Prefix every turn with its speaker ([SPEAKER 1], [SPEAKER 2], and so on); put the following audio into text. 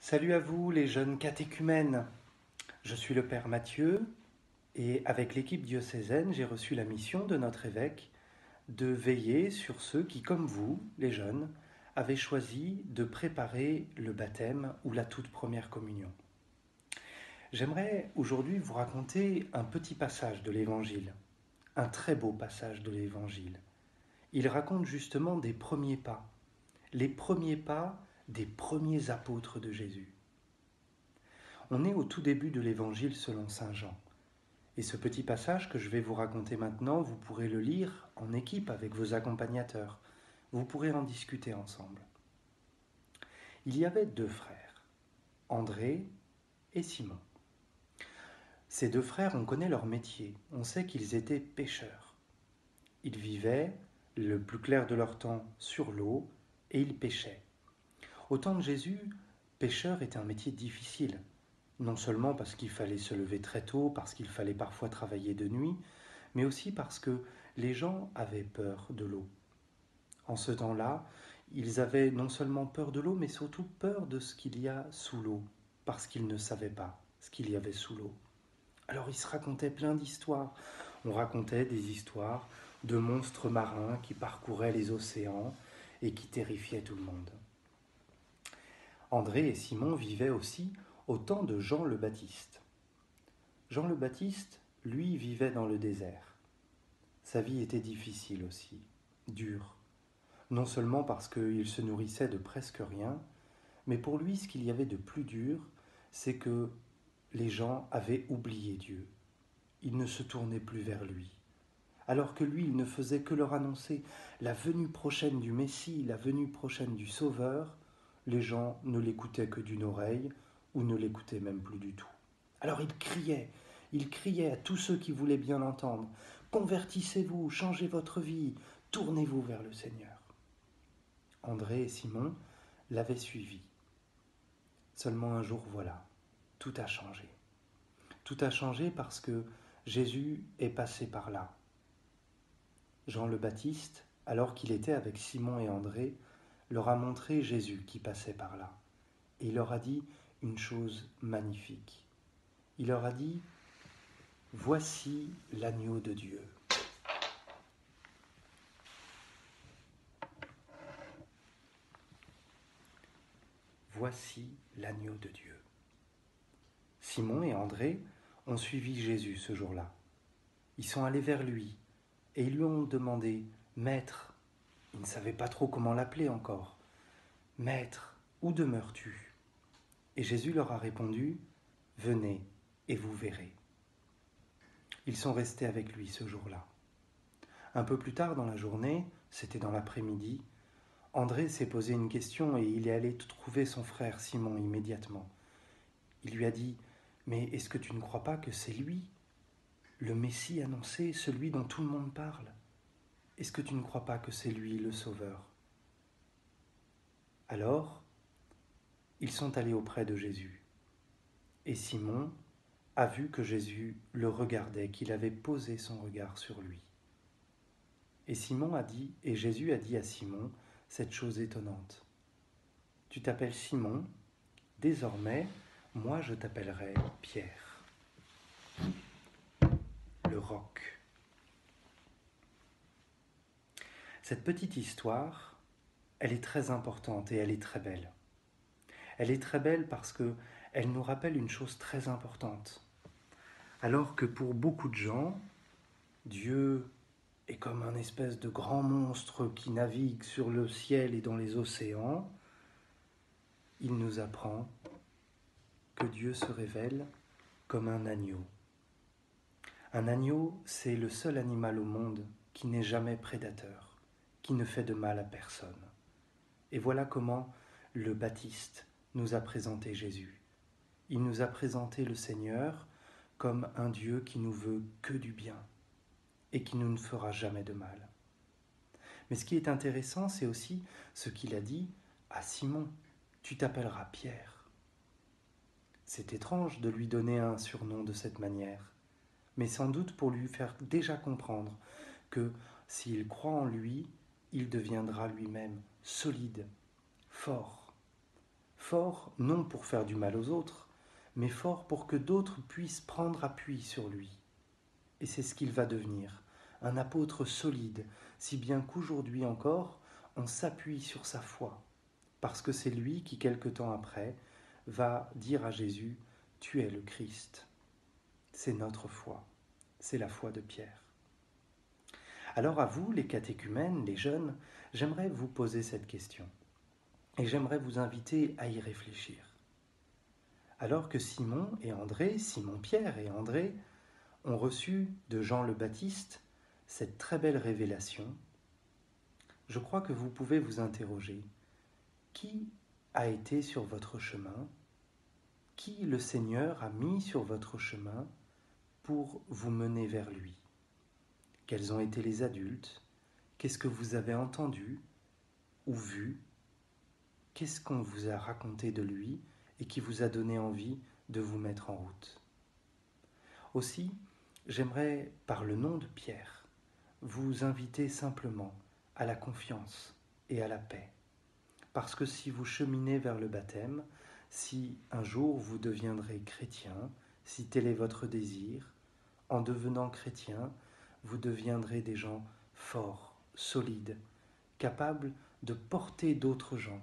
[SPEAKER 1] Salut à vous les jeunes catéchumènes. Je suis le Père Mathieu et avec l'équipe diocésaine, j'ai reçu la mission de notre évêque de veiller sur ceux qui, comme vous, les jeunes, avaient choisi de préparer le baptême ou la toute première communion. J'aimerais aujourd'hui vous raconter un petit passage de l'Évangile, un très beau passage de l'Évangile. Il raconte justement des premiers pas, les premiers pas des premiers apôtres de Jésus. On est au tout début de l'Évangile selon saint Jean. Et ce petit passage que je vais vous raconter maintenant, vous pourrez le lire en équipe avec vos accompagnateurs. Vous pourrez en discuter ensemble. Il y avait deux frères, André et Simon. Ces deux frères, on connaît leur métier. On sait qu'ils étaient pêcheurs. Ils vivaient, le plus clair de leur temps, sur l'eau et ils pêchaient. Au temps de Jésus, pêcheur était un métier difficile. Non seulement parce qu'il fallait se lever très tôt, parce qu'il fallait parfois travailler de nuit, mais aussi parce que les gens avaient peur de l'eau. En ce temps-là, ils avaient non seulement peur de l'eau, mais surtout peur de ce qu'il y a sous l'eau, parce qu'ils ne savaient pas ce qu'il y avait sous l'eau. Alors ils se racontaient plein d'histoires. On racontait des histoires de monstres marins qui parcouraient les océans et qui terrifiaient tout le monde. André et Simon vivaient aussi au temps de Jean le Baptiste. Jean le Baptiste, lui, vivait dans le désert. Sa vie était difficile aussi, dure. Non seulement parce qu'il se nourrissait de presque rien, mais pour lui, ce qu'il y avait de plus dur, c'est que les gens avaient oublié Dieu. Ils ne se tournaient plus vers lui. Alors que lui, il ne faisait que leur annoncer la venue prochaine du Messie, la venue prochaine du Sauveur, les gens ne l'écoutaient que d'une oreille ou ne l'écoutaient même plus du tout. Alors il criait à tous ceux qui voulaient bien l'entendre, « Convertissez-vous, changez votre vie, tournez-vous vers le Seigneur. » André et Simon l'avaient suivi. Seulement un jour, voilà, tout a changé. Tout a changé parce que Jésus est passé par là. Jean le Baptiste, alors qu'il était avec Simon et André, leur a montré Jésus qui passait par là. Et il leur a dit une chose magnifique. Il leur a dit « Voici l'agneau de Dieu. » Voici l'agneau de Dieu. Simon et André ont suivi Jésus ce jour-là. Ils sont allés vers lui et ils lui ont demandé « Maître », ils ne savaient pas trop comment l'appeler encore, « Maître, où demeures-tu » Et Jésus leur a répondu « Venez et vous verrez. » Ils sont restés avec lui ce jour-là. Un peu plus tard dans la journée, c'était dans l'après-midi, André s'est posé une question et il est allé trouver son frère Simon immédiatement. Il lui a dit « Mais est-ce que tu ne crois pas que c'est lui, le Messie annoncé, celui dont tout le monde parle? Est-ce que tu ne crois pas que c'est lui le Sauveur ?» Alors, ils sont allés auprès de Jésus. Et Simon a vu que Jésus le regardait, qu'il avait posé son regard sur lui. Et Jésus a dit à Simon cette chose étonnante. « Tu t'appelles Simon, désormais, moi je t'appellerai Pierre, le roc. » Cette petite histoire, elle est très importante et elle est très belle. Elle est très belle parce qu'elle nous rappelle une chose très importante. Alors que pour beaucoup de gens, Dieu est comme un espèce de grand monstre qui navigue sur le ciel et dans les océans, il nous apprend que Dieu se révèle comme un agneau. Un agneau, c'est le seul animal au monde qui n'est jamais prédateur, qui ne fait de mal à personne. Et voilà comment le Baptiste nous a présenté Jésus. Il nous a présenté le Seigneur comme un Dieu qui nous veut que du bien et qui nous ne fera jamais de mal. Mais ce qui est intéressant, c'est aussi ce qu'il a dit à Simon. Tu t'appelleras Pierre. C'est étrange de lui donner un surnom de cette manière, mais sans doute pour lui faire déjà comprendre que s'il croit en lui, il deviendra lui-même solide, fort fort non pour faire du mal aux autres, mais fort pour que d'autres puissent prendre appui sur lui. Et c'est ce qu'il va devenir, un apôtre solide, si bien qu'aujourd'hui encore, on s'appuie sur sa foi, parce que c'est lui qui, quelque temps après, va dire à Jésus, « Tu es le Christ ». C'est notre foi, c'est la foi de Pierre. Alors à vous, les catéchumènes, les jeunes, j'aimerais vous poser cette question, et j'aimerais vous inviter à y réfléchir. Alors que Simon et André, Simon-Pierre et André, ont reçu de Jean le Baptiste cette très belle révélation, je crois que vous pouvez vous interroger. Qui a été sur votre chemin? Qui le Seigneur a mis sur votre chemin pour vous mener vers lui? Quels ont été les adultes? Qu'est-ce que vous avez entendu ou vu? Qu'est-ce qu'on vous a raconté de lui et qui vous a donné envie de vous mettre en route? Aussi, j'aimerais, par le nom de Pierre, vous inviter simplement à la confiance et à la paix. Parce que si vous cheminez vers le baptême, si un jour vous deviendrez chrétien, si tel est votre désir, en devenant chrétien, vous deviendrez des gens forts, solides, capables de porter d'autres gens